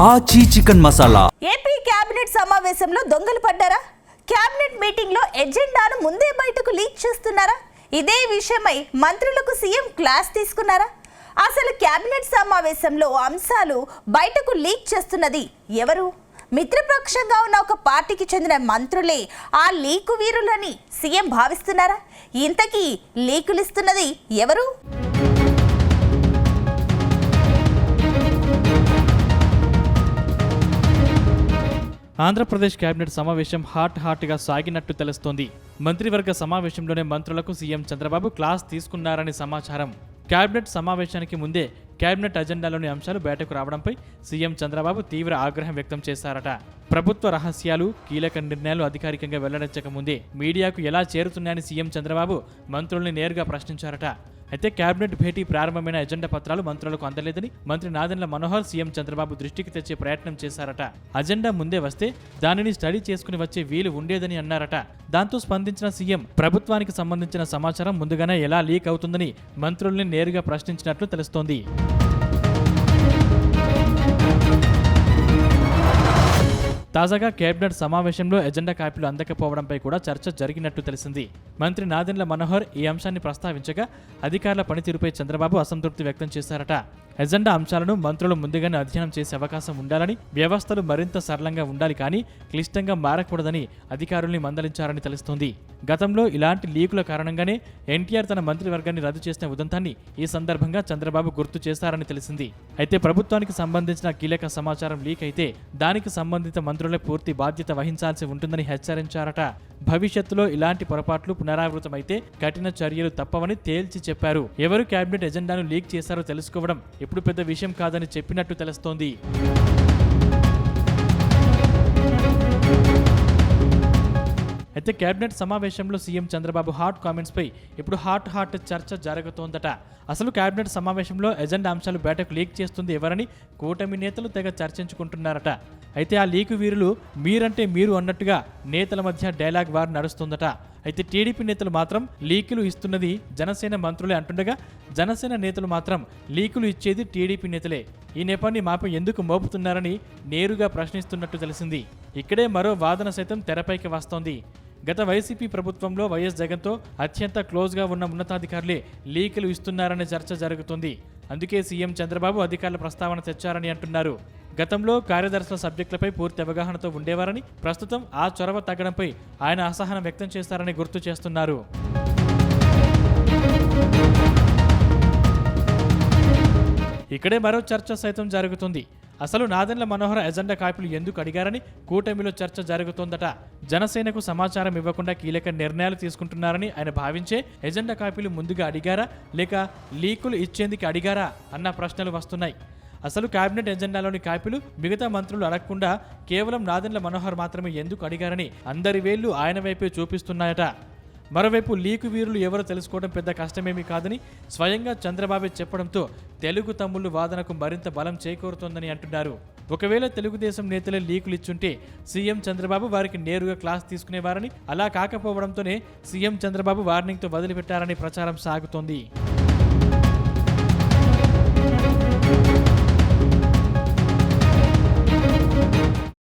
ఆచి chicken masala. AP cabinet సమావేశంలో దొంగలు పడ్డారా? కేబినెట్ మీటింగ్ లో ఎజెండాను ముందే బయటకు లీక్ చేస్తున్నారా? ఇదే విషయమై మంత్రులకు సీఎం క్లాస్ తీసుకున్నారా? అసలు కేబినెట్ సమావేశంలో అంశాలు బయటకు లీక్ చేస్తున్నది ఎవరు? మిత్రపక్షంగా ఉన్న ఒక పార్టీకి చెందిన మంత్రులే ఆ లీకు వీరులని సీఎం భావిస్తున్నారా? ఇంతకీ లీకులు ఇస్తున్నది ఎవరు? ఆంధ్రప్రదేశ్ కేబినెట్ సమావేశం హాట్గా సాగినట్టు తెలుస్తోంది. మంత్రివర్గ సమావేశంలోనే మంత్రులకు సీఎం చంద్రబాబు క్లాస్ తీసుకున్నారని సమాచారం. కేబినెట్ సమావేశానికి ముందే కేబినెట్ అజెండాలోని అంశాలు బయటకు రావడంపై సీఎం చంద్రబాబు తీవ్ర ఆగ్రహం వ్యక్తం చేశారట. ప్రభుత్వ రహస్యాలు, కీలక నిర్ణయాలు అధికారికంగా వెల్లడించక ముందే మీడియాకు ఎలా చేరుతున్నాయని సీఎం చంద్రబాబు మంత్రుల్ని నేరుగా ప్రశ్నించారట. అయితే కేబినెట్ భేటీ ప్రారంభమైన ఎజెండా పత్రాలు మంత్రులకు అందలేదని మంత్రి నాదెండ్ల మనోహర్ సీఎం చంద్రబాబు దృష్టికి తెచ్చే ప్రయత్నం చేశారట. అజెండా ముందే వస్తే దానిని స్టడీ చేసుకుని వచ్చే వీలు ఉండేదని అన్నారట. దాంతో స్పందించిన సీఎం ప్రభుత్వానికి సంబంధించిన సమాచారం ముందుగానే ఎలా లీక్ అవుతుందని మంత్రుల్ని నేరుగా ప్రశ్నించినట్లు తెలుస్తోంది. తాజాగా కేబినెట్ సమావేశంలో ఎజెండా కాపీలు అందకపోవడంపై కూడా చర్చ జరిగినట్టు తెలిసింది. మంత్రి నాదెండ్ల మనోహర్ ఈ అంశాన్ని ప్రస్తావించగా అధికారుల పనితీరుపై చంద్రబాబు అసంతృప్తి వ్యక్తం చేశారట. ఎజెండా అంశాలను మంత్రులు ముందుగానే అధ్యయనం చేసే అవకాశం ఉండాలని, వ్యవస్థలు మరింత సరళంగా ఉండాలి కానీ క్లిష్టంగా మారకూడదని అధికారుల్ని మందలించారని తెలుస్తోంది. గతంలో ఇలాంటి లీకుల కారణంగానే ఎన్టీఆర్ తన మంత్రివర్గాన్ని రద్దు చేసిన ఉదంతాన్ని ఈ సందర్భంగా చంద్రబాబు గుర్తు చేశారని తెలిసింది. అయితే ప్రభుత్వానికి సంబంధించిన కీలక సమాచారం లీక్ అయితే దానికి సంబంధిత మంత్రులే పూర్తి బాధ్యత వహించాల్సి ఉంటుందని హెచ్చరించారట. భవిష్యత్తులో ఇలాంటి పొరపాట్లు పునరావృతమైతే కఠిన చర్యలు తప్పవని తేల్చి చెప్పారు. ఎవరు కేబినెట్ ఎజెండాను లీక్ చేశారో తెలుసుకోవడం ఇప్పుడు పెద్ద విషయం కాదని చెప్పినట్టు తెలుస్తోంది. అయితే కేబినెట్ సమావేశంలో సీఎం చంద్రబాబు హాట్ కామెంట్స్ పై ఇప్పుడు హాట్ చర్చ జరుగుతోందట. అసలు కేబినెట్ సమావేశంలో ఎజెండా అంశాలు బయటకు లీక్ చేస్తుంది ఎవరని కూటమి నేతలు తెగ చర్చించుకుంటున్నారట. అయితే ఆ లీకు వీరులు మీరంటే మీరు అన్నట్టుగా నేతల మధ్య డైలాగ్ వార్ నడుస్తుందట. అయితే టీడీపీ నేతలు మాత్రం లీకులు ఇస్తున్నది జనసేన మంత్రులే అంటుండగా జనసేన నేతలు మాత్రం లీకులు ఇచ్చేది టీడీపీ నేతలే. ఈ నేపాన్ని మాపై ఎందుకు మోపుతున్నారని నేరుగా ప్రశ్నిస్తున్నట్టు తెలిసింది. ఇక్కడే మరో వాదన సైతం తెరపైకి వస్తోంది. గత వైసీపీ ప్రభుత్వంలో వైఎస్ జగన్తో అత్యంత క్లోజ్గా ఉన్న ఉన్నతాధికారులే లీకులు ఇస్తున్నారనే చర్చ జరుగుతుంది. అందుకే సీఎం చంద్రబాబు అధికారుల ప్రస్తావన తెచ్చారని అంటున్నారు. గతంలో కార్యదర్శుల సబ్జెక్టులపై పూర్తి అవగాహనతో ఉండేవారని, ప్రస్తుతం ఆ చొరవ తగ్గడంపై ఆయన అసహనం వ్యక్తం చేస్తారని గుర్తు చేస్తున్నారు. ఇక్కడే మరో చర్చ సైతం జరుగుతుంది. అసలు నాదెండ్ల మనోహర్ ఎజెండా కాపీలు ఎందుకు అడిగారని కూటమిలో చర్చ జరుగుతోందట. జనసేనకు సమాచారం ఇవ్వకుండా కీలక నిర్ణయాలు తీసుకుంటున్నారని ఆయన భావించే ఎజెండా కాపీలు ముందుగా అడిగారా లేక లీకులు ఇచ్చేందుకు అడిగారా అన్న ప్రశ్నలు వస్తున్నాయి. అసలు కేబినెట్ ఎజెండాలోని కాపీలు మిగతా మంత్రులు అడగకుండా కేవలం నాదెండ్ల మనోహర్ మాత్రమే ఎందుకు అడిగారని అందరి వేళ్లు ఆయన వైపే చూపిస్తున్నాయట. మరోవైపు లీకు వీరులు ఎవరో తెలుసుకోవడం పెద్ద కష్టమేమీ కాదని స్వయంగా చంద్రబాబు చెప్పడంతో తెలుగు తమ్ముళ్లు వాదనకు మరింత బలం చేకూరుతోందని అంటున్నారు. ఒకవేళ తెలుగుదేశం నేతలే లీకులు ఇచ్చుంటే సీఎం చంద్రబాబు వారికి నేరుగా క్లాస్ తీసుకునేవారని, అలా కాకపోవడంతోనే సీఎం చంద్రబాబు వార్నింగ్తో వదిలిపెట్టారని ప్రచారం సాగుతోంది.